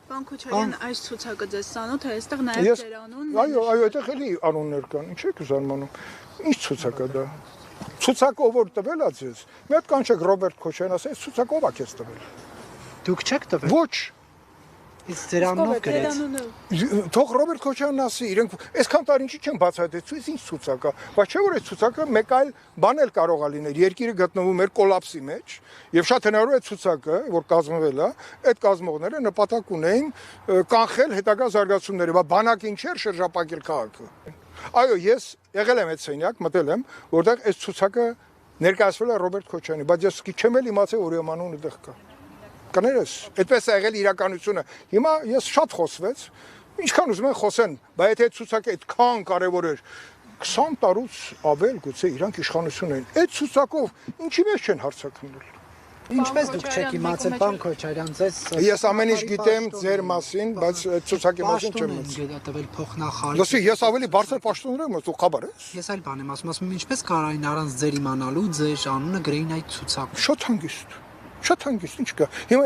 Պարոն Քոչարյան, այս ցուցակը ձեզ ծանոթ է, այստեղ նաև ձեր անունն է։ Այո, այդտեղ էլի անուններ կան, ինչ եք զարմանում։ Ինչ ցուցակ է դա։ Ցուցակը ով տվել է ձեզ։ Մի հատ կանչեք Ռոբերտ Քոչարյան, ասես ցուցակը ով է քեզ տվել։ Դուք չեք տվել։ Ոչ։ Իսկ ձեր անունով գրեց։ Թող Ռոբերտ Քոչարյանն ասի, իրենք այսքան տարի ինչի չեն բացահայտել, ինչ ցուցակ է, բայց չէ որ այս ցուցակը մեկ այլ բան էլ կարող է լինել։ Երկիրը գտնվում էր կոլապսի մեջ, եւ շատ հնարավոր է ցուցակը, որ կազմվել է, այդ կազմողները նպատակ ունեին կանխել հետագա զարգացումները, բայց բանակին չէր շրջապատել քաղաքը։ Այո, ես եղել եմ այդ սենյակ, մտել եմ, որտեղ այս ցուցակը ներկայացվել է Ռոբերտ Քոչարյանի, բայց ես չեմ էլ իմացել, որ իմ անունը դեղ կա։ Կներես, այդպես է եղել իրականությունը։ Հիմա ես շատ խոսվեց, ինչքան ուզում են խոսեն, բայց եթե այդ ցուցակը այդքան կարևոր էր, 20 տարուց ավել գուցե իրանք իշխանություն էին։ Այդ ցուցակով ինչի մեջ չեն հարցակնել։ Ինչպես դուք չեք իմացել, պարոն Քոչարյան, ձեզ Ես ամեն ինչ գիտեմ ձեր մասին, բայց այդ ցուցակի մասին չեմ իմացել։ Տվել փոխնախարար։ Լսի, ես ավելի բարձր պաշտոններ եմ, դու խաբար ես։ Ես այլ բան եմ ասում, ինչպես կարային առանց ձեր իմանալու ձեր անունը գրեին այդ ցուցակում։ Շատ հանգիստ, ինչ կա։ Հիմա